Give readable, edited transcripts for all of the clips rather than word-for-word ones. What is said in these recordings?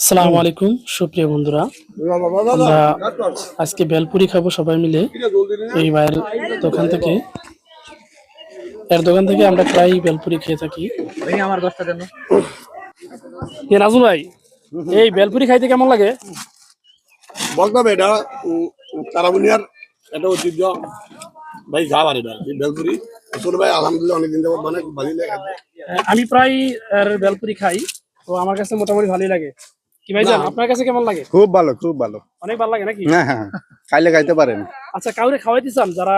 আসসালামু আলাইকুম সুপ্রিয় বন্ধুরা, আমরা আজকে বেলপুরি খাবো সবাই মিলে। এই ভাইয়ের দোকান থেকে আমরা প্রায় বেলপুরি খেয়ে থাকি। আমার 10টা দেন। নাজুল ভাই, এই বেলপুরি খাইতে কেমন লাগে? বলতে হবে এটা তারাবুনিয়ার একটা ঐতিহ্য ভাই যা পারে বেলপুরি ছোট ভাই আলহামদুলিল্লাহ অনেকদিন যাবত অনেক ভালোই লাগে। আমি প্রায় বেলপুরি খাই, তো আমার কাছে মোটামুটি ভালোই লাগে। কি ভাই জান, আপনার কাছে কেমন লাগে? খুব ভালো, খুব ভালো, অনেক ভালো লাগে নাকি? হ্যাঁ হ্যাঁ, খাইলে খাইতে পারেন। আচ্ছা, কাউরে খাওয়াইতে চান? যারা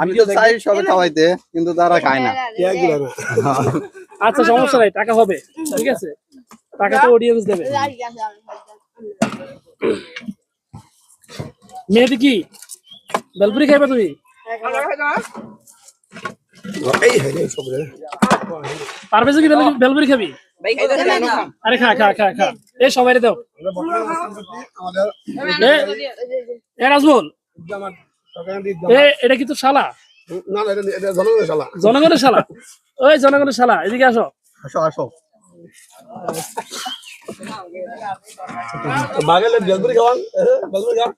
আমি তো চাই সবে খাওয়াইতে, কিন্তু তারা খায় না। আচ্ছা, সমস্যা নাই, টাকা হবে, ঠিক আছে, টাকা তো অডিয়েন্স দেবে। মেয়েটি কি বেলপুরি খাইবা তুমি? পারবে কি বেলপুরি খাবি? আরে খা খা খা খা, এই সবাই দাও। নাজমুল, এটা কি তো শালা? না না, এটা জনগণের শালা। জনগণের শালা? ওই জনগণের শালা, এদিকে আসো। আসো আসো, বাগেলে বেলপুরি খাওয়ান, বেলপুরি খাওয়ান।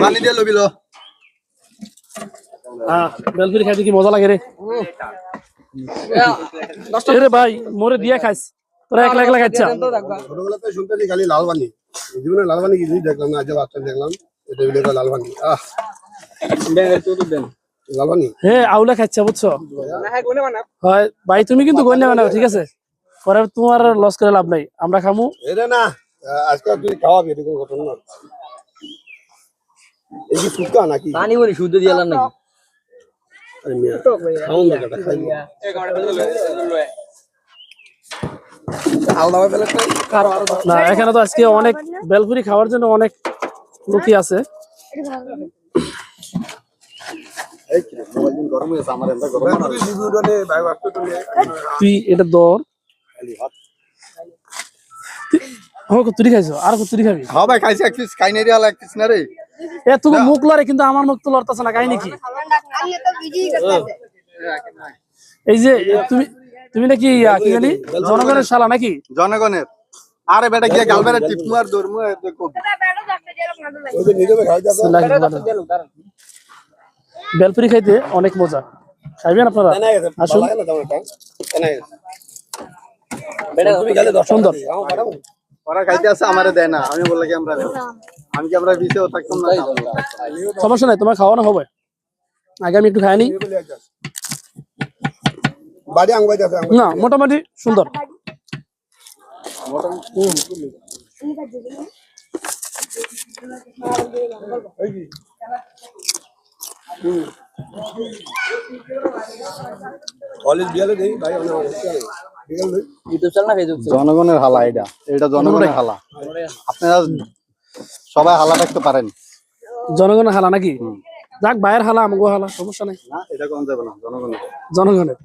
পানি দিয়ে লবিল। বেলপুরি খাইতে কি মজা লাগে রে। রে ভাই, মোরে দিয়া খাইস, তোরা একলা একলা খাইছ। ছোটবেলাতে শুনতেছি খালি লালবানি, জীবনে লালবানি কি জিনিস দেখলাম না, আজ বাচ্চা দেখলাম এটা ভিডিও লালবানি। লালবানি হে আউলা খাইছা, বুঝছো? হয় ভাই, তুমি কিন্তু গন্যা বানাও, ঠিক আছে? পরে তোমার লস করে লাভ নাই, আমরা খামু। এটা না, আজকে তুই খাওয়াবি, এরকম ঘটনা না। এই কি ফুটকা নাকি? পানি বলি শুদ্ধ দিলাম নাকি? আরে মিয়া, খাওন না, এটা খাই না। না, এখানে তো আজকে অনেক বেলপুরি খাওয়ার জন্য অনেক লোকই আছে। তুই এটা দর তুই খাইছো, আর তুই খাবি? হ্যাঁ ভাই, খাইছি এক পিস, খাই নাই রে, এক পিস না রে। এ তুমি মুখ লড়ে, কিন্তু আমার মুখ তো লড়তেছে না, কাহিনী কি? এই যে তুমি তুমি নাকি কি জানি জনগণের শালা নাকি? জনগণের। আরে বেটা গিয়ে গালবেরা টিপ মার দৌড়মু বেলপুরি খাইতে অনেক মজা, খাইবেন আপনারা? আসুন। সুন্দর। ওরা খাইতে আছে, আমারে দেয় না। আমি বললে কি আমরা বিচেও থাকতাম না। সমস্যা নাই, তোমার খাওয়ানো হবে। আগে আমি একটু খাইনি। না, মোটামুটি সুন্দর। জনগণের হালা এটা, এটা জনগণের হালা। আপনারা সবাই হালা রাখতে পারেন। জনগণের হালা নাকি? যাক, বাইরের হালা আমগো হালা, সমস্যা নাই। না, এটা কোন যাবে না, জনগণের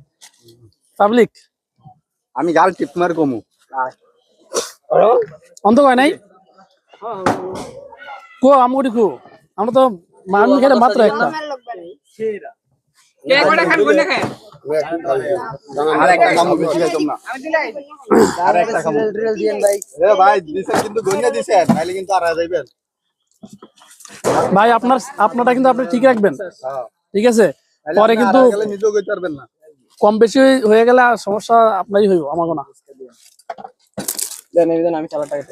পাবলিক। আমি গাল টিপ মার কমু অন্ত কয় নাই কো আমগো কো, আমরা তো মানুষ খেলে মাত্র একটা। আর একটা কামু বেশি খাইতাম না। আর একটা কামু এ ভাই দিছেন, কিন্তু গন্যা দিছেন, নাইলে কিন্তু আর যাইবেন ভাই। আপনারটা কিন্তু আপনি ঠিক রাখবেন, ঠিক আছে? পরে কিন্তু নিজেও কইতে পারবেন না। কম বেশি হয়ে গেলে সমস্যা আপনারই হইব, আমাকে না। আমি চালা টাকা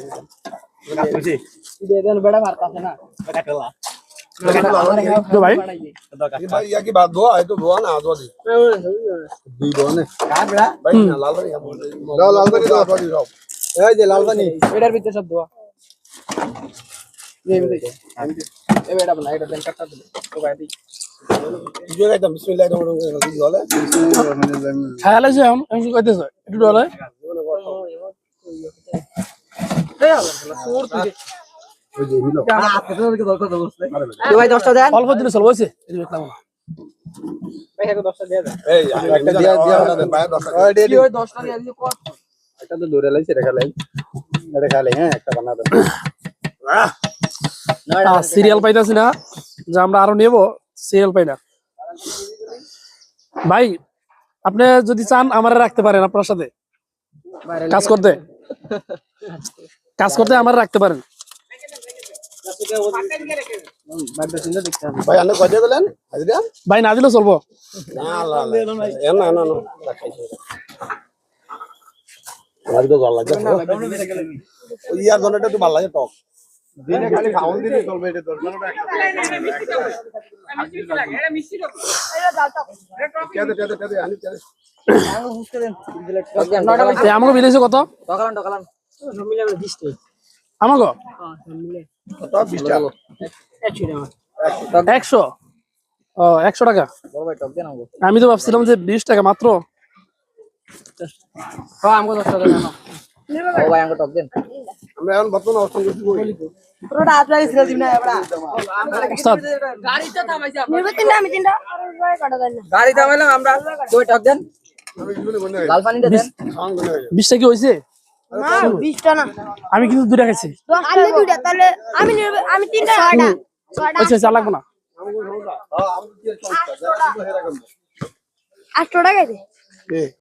ভাই। লালবানি এটার ভিতরে সব দোয়া। খায়ালে যে এমন কইতেছে একটু ডলে। অল্প দিলে চলবো, হয়েছে? একটা তো দৌড়ে লাইছে, রেখা লাই, রেখা লাই। হ্যাঁ, একটা বানা দেন। সিরিয়াল পাইতাছি না, যে আমরা আরো নেব, সিরিয়াল পাই না ভাই। আপনি যদি চান আমারে রাখতে পারেন আপনার সাথে কাজ করতে আমারে রাখতে পারেন। ভাই আপনি কত বলেন হাজিরা ভাই না দিলেও চলবো। না না না না আমার তো ভালো লাগে ওই ইয়ার জন্যটা তো ভালো লাগে টক দিনে খালি খাওন দিলে চলবে এটা দরকার না আমাকে বিদেশে কত টকালান আমাকে 20 টাকা 100 ও 100 টাকা। বড় ভাই টক দেন আমাকে। আমি তো ভাবছিলাম যে 20 টাকা মাত্র। হ্যাঁ আমাকে 10 টাকা দেন। ও ভাই আমাকে টক দেন। আমরা এখন বর্তমানে অবস্থান করছি পুরোটা আপনাকে ছেড়ে দিন না এবড়া। ওস্তাদ গাড়িটা থামাইছি আপনি। আমি তিনটা আর ভাই কাটা দেন না। গাড়ি থামাইলাম আমরা। কই টক দেন। লাল পানিটা দেন। 20 টাকা হইছে? না 20টা না। আমি কিন্তু 2 টাকা খাইছি। আমি দুইটা তাহলে আমি তিনটা 6টা। 6টা আচ্ছা আচ্ছা লাগবে না। 8 টাকা